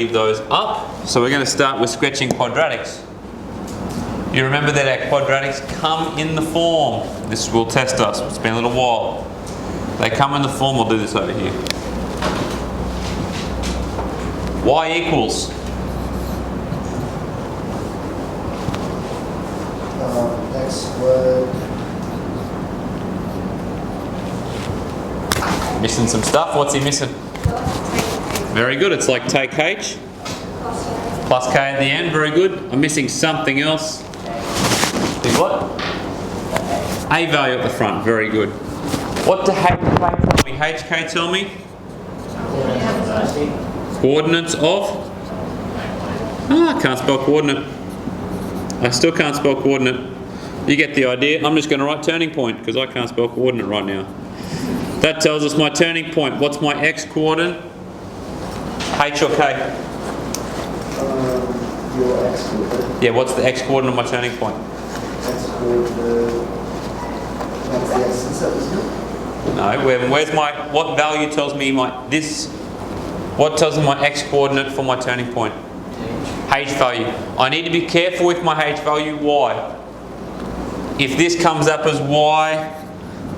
leave those up. So we're going to start with sketching quadratics. You remember that our quadratics come in the form. This will test us. It's been a little while. They come in the form. We'll do this over here. Y equals X squared. Missing some stuff. What's he missing? Very good. It's like take H plus K at the end. Very good. I'm missing something else. Big what? A value at the front. Very good. What do HK tell me? HK tell me? Coordinates of? I can't spell coordinate. I still can't spell coordinate. You get the idea. I'm just going to write turning point because I can't spell coordinate right now. That tells us my turning point. What's my X coordinate? H or K? Your X coordinate. Yeah, what's the X coordinate of my turning point? X coordinate. That's the X-intercept, isn't it? No, where's my, what value tells me what tells me my X coordinate for my turning point? H value. I need to be careful with my H value. Why? If this comes up as Y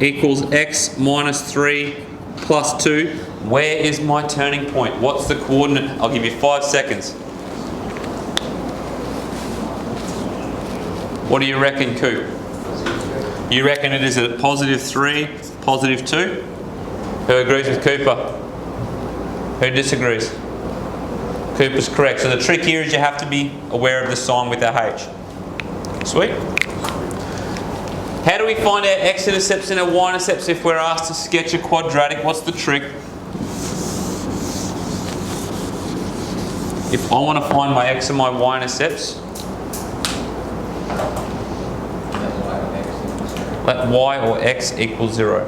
equals X minus 3 plus 2, where is my turning point? What's the coordinate? I'll give you 5 seconds. What do you reckon, Coop? You reckon it is at positive 3, positive 2? Who agrees with Cooper? Who disagrees? Cooper's correct. So the trick here is you have to be aware of the sign with our H. Sweet. How do we find our X-intercepts and our Y-intercepts if we're asked to sketch a quadratic? What's the trick? If I want to find my X and my Y-intercepts, let Y or X equal 0.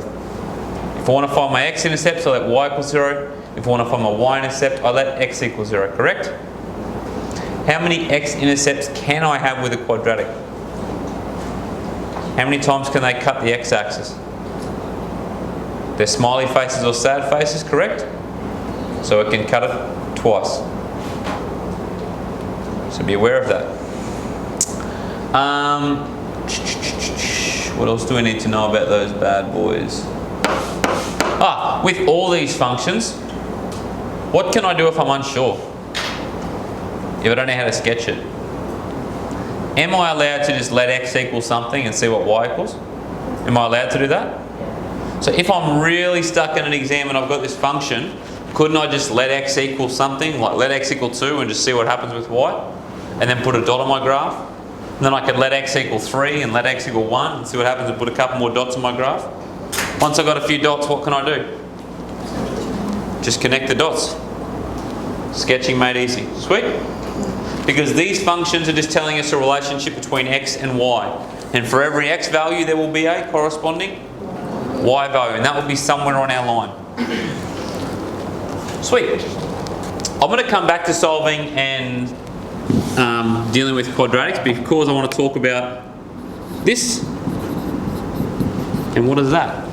If I want to find my X-intercepts, I let Y equal 0. If I want to find my Y-intercept, I let X equal 0, correct? How many X-intercepts can I have with a quadratic? How many times can they cut the X-axis? They're smiley faces or sad faces, correct? So it can cut it twice. So be aware of that. What else do we need to know about those bad boys? With all these functions, what can I do if I'm unsure? If I don't know how to sketch it? Am I allowed to just let X equal something and see what Y equals? Am I allowed to do that? So if I'm really stuck in an exam and I've got this function, couldn't I just let X equal something, like let X equal 2 and just see what happens with Y? And then put a dot on my graph? And then I could let X equal 3 and let X equal 1 and see what happens and put a couple more dots on my graph? Once I've got a few dots, what can I do? Just connect the dots. Sketching made easy. Sweet? Because these functions are just telling us a relationship between X and Y. And for every X value, there will be a corresponding Y value. And that will be somewhere on our line. Sweet. I'm going to come back to solving and dealing with quadratics because I want to talk about this. And what is that?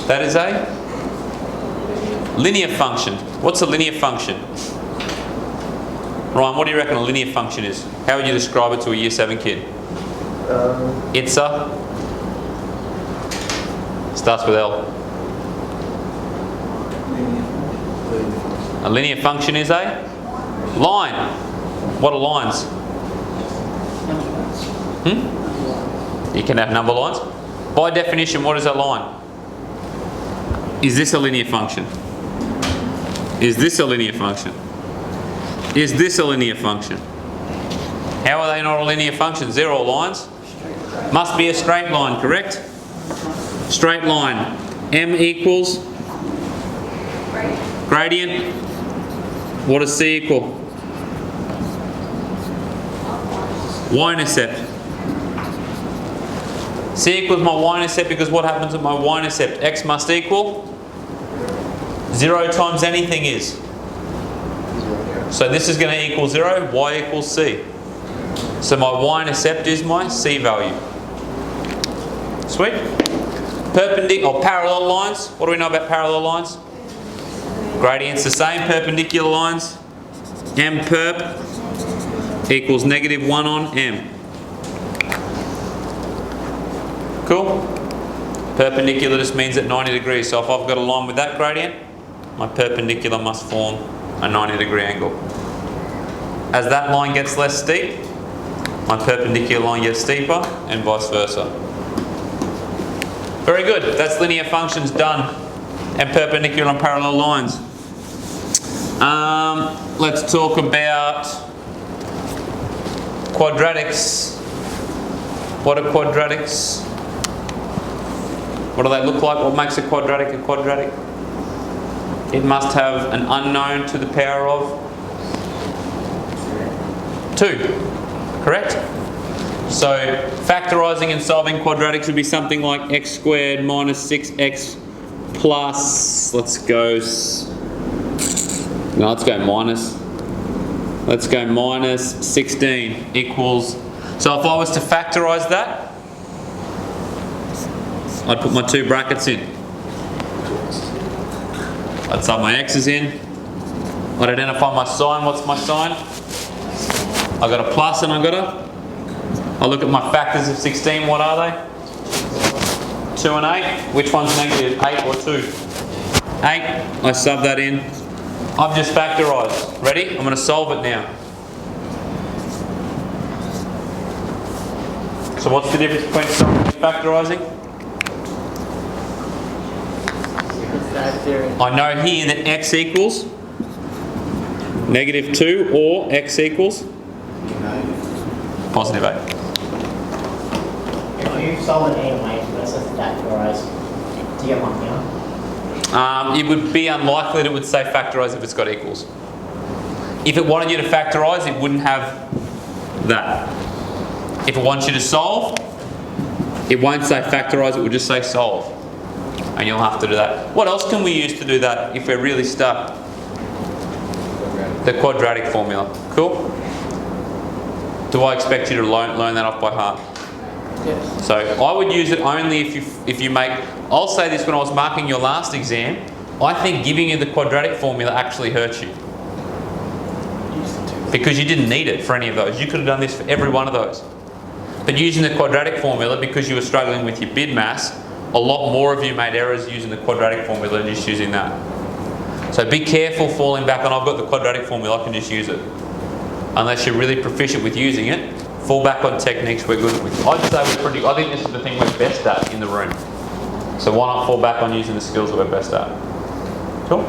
That is a linear function. What's a linear function? Ryan, what do you reckon a linear function is? How would you describe it to a Year 7 kid? It's a... Starts with L. A linear function is a line. What are lines? You can have number lines. By definition, what is a line? Is this a linear function? Is this a linear function? Is this a linear function? How are they not a linear function? They're all lines. Must be a straight line, correct? Straight line. M equals gradient. What does C equal? Y-intercept. C equals my Y-intercept because what happens with my Y-intercept? X must equal 0 times anything is. So this is going to equal 0, Y equals C. So my Y-intercept is my C value. Sweet. Perpendicular or parallel lines. What do we know about parallel lines? Gradient's the same, perpendicular lines. M perp equals -1 on M. Cool? Perpendicular just means at 90 degrees. So if I've got a line with that gradient, my perpendicular must form a 90-degree angle. As that line gets less steep, my perpendicular line gets steeper, and vice versa. Very good. That's linear functions done, and perpendicular and parallel lines. Let's talk about quadratics. What are quadratics? What do they look like? What makes a quadratic a quadratic? It must have an unknown to the power of 2, correct? So factorizing and solving quadratics would be something like x squared minus 6x plus, let's go minus 16 equals, so if I was to factorize that, I'd put my 2 brackets in. I'd sub my x's in. I'd identify my sign. What's my sign? I've got a plus and I've got a... I look at my factors of 16. What are they? 2 and 8. Which one's negative? 8 or 2? 8. I sub that in. I've just factorised. Ready? I'm going to solve it now. So what's the difference between solving and factorising? I know here that x equals -2 or x equals positive 8. If you solve it anyway, let's just factorise. Do you get one here? It would be unlikely that it would say factorise if it's got equals. If it wanted you to factorise, it wouldn't have that. If it wants you to solve, it won't say factorise, it would just say solve. And you'll have to do that. What else can we use to do that if we're really stuck? The quadratic formula. Cool? Do I expect you to learn that off by heart? Yes. So I would use it only if you make... I'll say this when I was marking your last exam. I think giving you the quadratic formula actually hurt you. Because you didn't need it for any of those. You could have done this for every one of those. But using the quadratic formula, because you were struggling with your bid mass, a lot more of you made errors using the quadratic formula than just using that. So be careful falling back on, I've got the quadratic formula, I can just use it. Unless you're really proficient with using it, fall back on techniques we're good with. I'd say I think this is the thing we're best at in the room. So why not fall back on using the skills that we're best at? Cool?